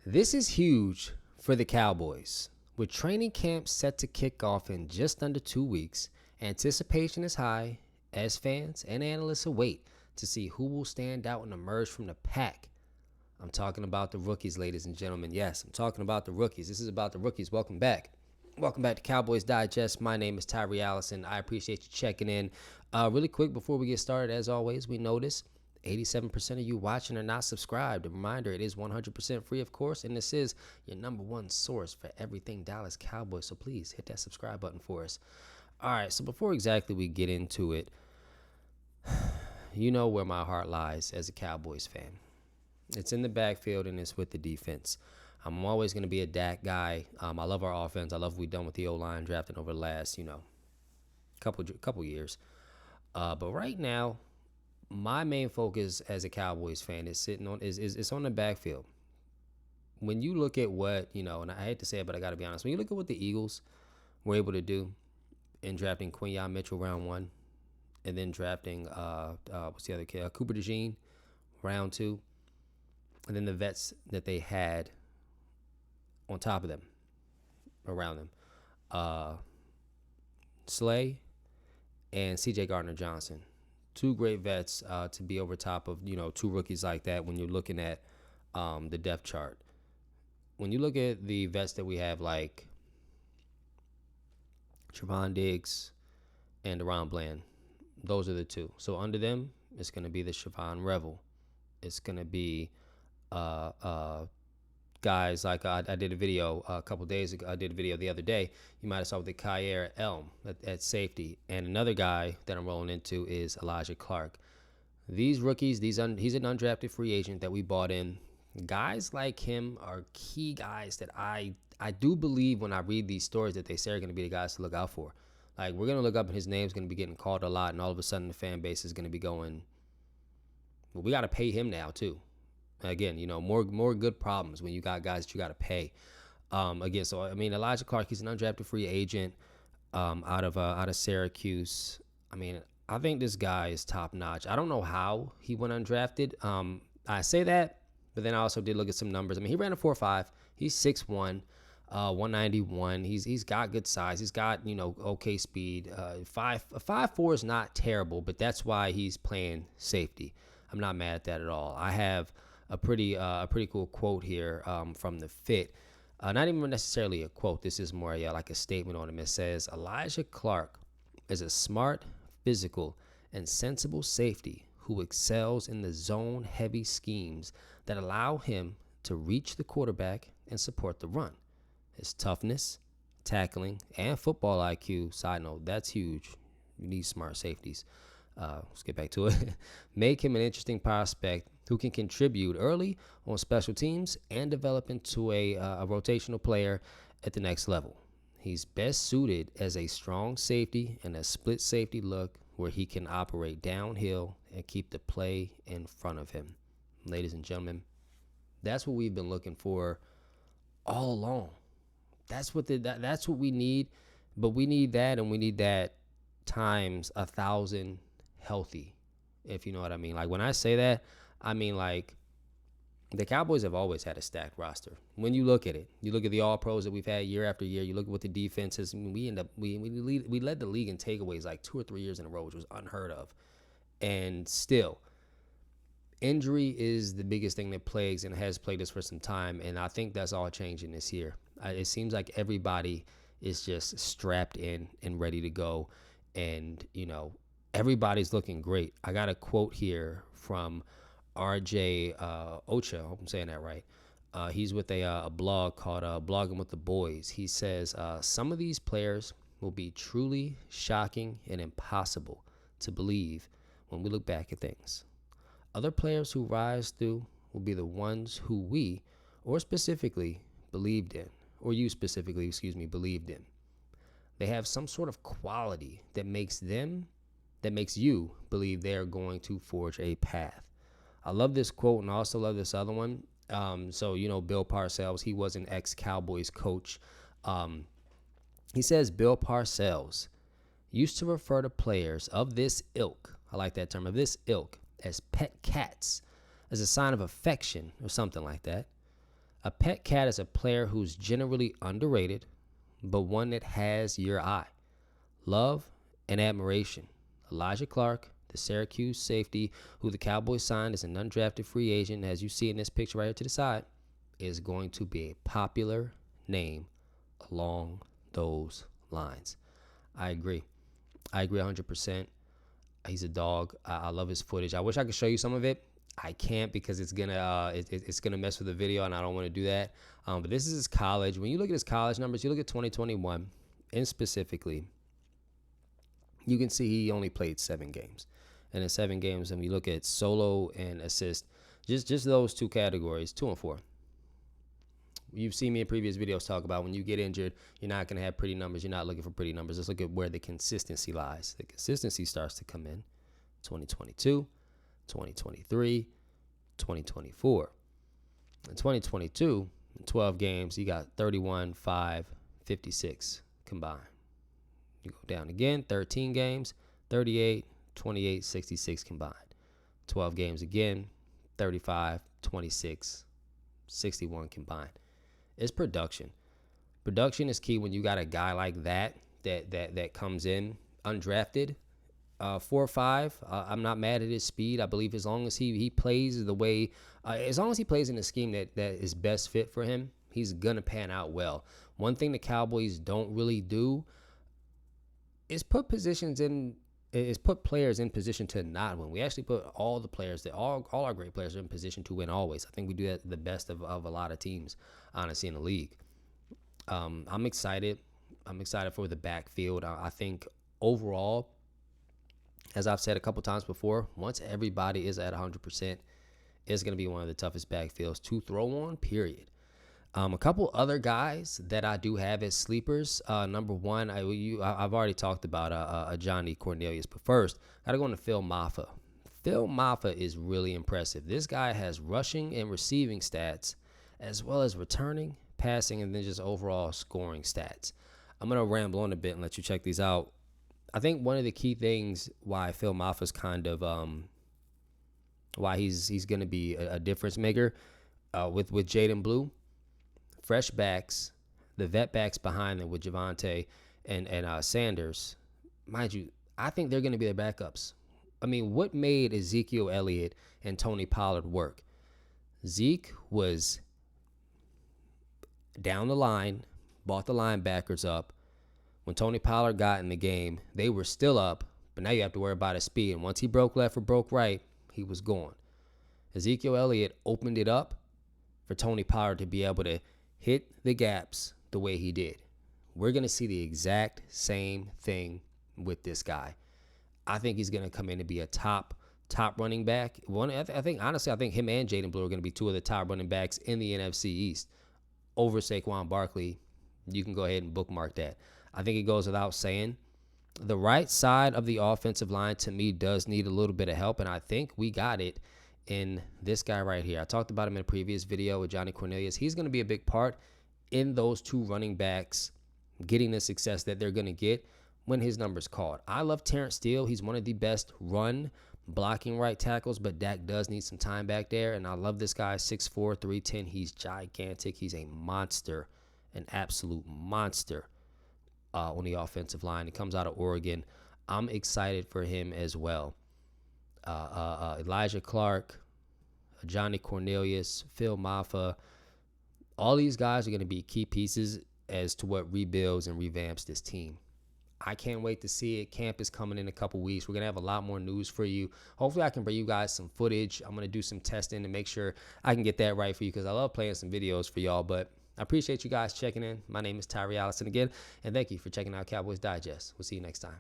This is huge for the Cowboys. With training camp set to kick off in just under 2 weeks, anticipation is high as fans and analysts await to see who will stand out and emerge from the pack. I'm talking about the rookies, ladies and gentlemen. Yes, I'm talking about the rookies. This is about the rookies. Welcome back. Welcome back to Cowboys Digest. My name is Tyree Allison. I appreciate you checking in. Really quick before we get started, as always, we notice 87% of you watching are not subscribed. A reminder, it is 100% free, of course, and this is your number one source for everything Dallas Cowboys. So please hit that subscribe button for us. All right, so before exactly we get into it, you know where my heart lies as a Cowboys fan. It's in the backfield and it's with the defense. I'm always going to be a Dak guy. I love our offense. I love what we've done with the O-line drafting over the last, couple years. But right now, my main focus as a Cowboys fan is on the backfield. When you look at what, and I hate to say it, but I got to be honest. When you look at what the Eagles were able to do in drafting Quinyon Mitchell round 1, and then drafting what's the other kid? Cooper DeJean round 2, and then the vets that they had on top of them, around them, Slay and C.J. Gardner-Johnson. Two great vets to be over top of, two rookies like that when you're looking at the depth chart. When you look at the vets that we have, like Trevon Diggs and Deron Bland, those are the two. So under them, it's going to be the Siobhan Revel. It's going to be guys like I did a video a couple days ago. I did a video the other day. You might have saw with the Kyer Elm at safety. And another guy that I'm rolling into is Alijah Clark. These rookies, he's an undrafted free agent that we bought in. Guys like him are key guys that I do believe when I read these stories that they say are going to be the guys to look out for. Like, we're going to look up and his name's going to be getting called a lot, and all of a sudden the fan base is going to be going, well, we got to pay him now too. Again, more good problems when you got guys that you got to pay. Alijah Clark, he's an undrafted free agent out of Syracuse. I think this guy is top notch. I don't know how he went undrafted. I say that, but then I also did look at some numbers. He ran a 4.5. He's 6'1", 191. He's got good size. He's got okay speed. 5'4" is not terrible, but that's why he's playing safety. I'm not mad at that at all. I have a pretty cool quote here from the Fit. Not even necessarily a quote. This is more like a statement on him. It says, Alijah Clark is a smart, physical, and sensible safety who excels in the zone-heavy schemes that allow him to reach the quarterback and support the run. His toughness, tackling, and football IQ, side note, that's huge. You need smart safeties. Let's get back to it. Make him an interesting prospect who can contribute early on special teams and develop into a rotational player at the next level. He's best suited as a strong safety and a split safety look where he can operate downhill and keep the play in front of him. Ladies and gentlemen, that's what we've been looking for all along. That's what we need, but we need that, and we need that times 1,000 healthy, if you know what I mean. Like, when I say that, I mean, like, the Cowboys have always had a stacked roster. When you look at it, you look at the All-Pros that we've had year after year. You look at what the defense is. We led the league in takeaways like 2 or 3 years in a row, which was unheard of. And still, injury is the biggest thing that plagues and has plagued us for some time. And I think that's all changing this year. It seems like everybody is just strapped in and ready to go. And, everybody's looking great. I got a quote here from RJ Ochoa. I hope I'm saying that right. He's with a blog called Blogging with the Boys. He says, some of these players will be truly shocking and impossible to believe when we look back at things. Other players who rise through will be the ones who we, or specifically, believed in, or you specifically, believed in. They have some sort of quality that makes you believe they're going to forge a path. I love this quote, and I also love this other one. Bill Parcells, he was an ex-Cowboys coach. He says Bill Parcells used to refer to players of this ilk, I like that term, of this ilk, as pet cats, as a sign of affection or something like that. A pet cat is a player who's generally underrated, but one that has your eye. Love and admiration. Alijah Clark, the Syracuse safety, who the Cowboys signed as an undrafted free agent, as you see in this picture right here to the side, is going to be a popular name along those lines. I agree. I agree 100%. He's a dog. I love his footage. I wish I could show you some of it. I can't because it's gonna mess with the video, and I don't want to do that. But this is his college. When you look at his college numbers, you look at 2021, and specifically, you can see he only played 7 games. And in 7 games, when you look at solo and assist, just those 2 categories, 2 and 4. You've seen me in previous videos talk about when you get injured, you're not going to have pretty numbers. You're not looking for pretty numbers. Let's look at where the consistency lies. The consistency starts to come in 2022, 2023, 2024. In 2022, in 12 games, he got 31, 5, 56 combined. You go down again, 13 games, 38, 28, 66 combined. 12 games again, 35, 26, 61 combined. It's production. Production is key when you got a guy like that comes in undrafted, 4 or 5. I'm not mad at his speed. I believe as long as he plays the way, as long as he plays in a scheme that is best fit for him, he's gonna pan out well. One thing the Cowboys don't really do is put players in position to not win. We actually put all the players all our great players are in position to win always. I think we do that the best of a lot of teams, honestly, in the league. I'm excited. I'm excited for the backfield. I think overall, as I've said a couple times before, once everybody is at 100%, it's going to be one of the toughest backfields to throw on, period. A couple other guys that I do have as sleepers. Number one, I've already talked about Johnny Cornelius, but first, got to go into Phil Maffa. Phil Maffa is really impressive. This guy has rushing and receiving stats, as well as returning, passing, and then just overall scoring stats. I'm going to ramble on a bit and let you check these out. I think one of the key things why Phil Maffa's kind of why he's going to be a difference maker with Jaden Blue. Fresh backs, the vet backs behind them with Javonte and Sanders. Mind you, I think they're going to be their backups. I mean, what made Ezekiel Elliott and Tony Pollard work? Zeke was down the line, bought the linebackers up. When Tony Pollard got in the game, they were still up, but now you have to worry about his speed. And once he broke left or broke right, he was gone. Ezekiel Elliott opened it up for Tony Pollard to be able to hit the gaps the way he did. We're going to see the exact same thing with this guy. I think he's going to come in and be a top running back. I think him and Jaden Blue are going to be 2 of the top running backs in the NFC East over Saquon Barkley. You can go ahead and bookmark that. I think it goes without saying. The right side of the offensive line, to me, does need a little bit of help, and I think we got it in this guy right here. I talked about him in a previous video with Johnny Cornelius. He's going to be a big part in those 2 running backs getting the success that they're going to get when his number's called. I love Terrence Steele. He's one of the best run blocking right tackles, but Dak does need some time back there, and I love this guy, 6'4", 310. He's gigantic. He's a monster, an absolute monster on the offensive line. He comes out of Oregon. I'm excited for him as well. Alijah Clark, Johnny Cornelius, Phil Maffa, all these guys are going to be key pieces as to what rebuilds and revamps this team. I can't wait to see it. Camp is coming in a couple weeks. We're going to have a lot more news for you. Hopefully I can bring you guys some footage. I'm going to do some testing to make sure I can get that right for you because I love playing some videos for y'all. But I appreciate you guys checking in. My name is Tyree Allison again, and thank you for checking out Cowboys Digest. We'll see you next time.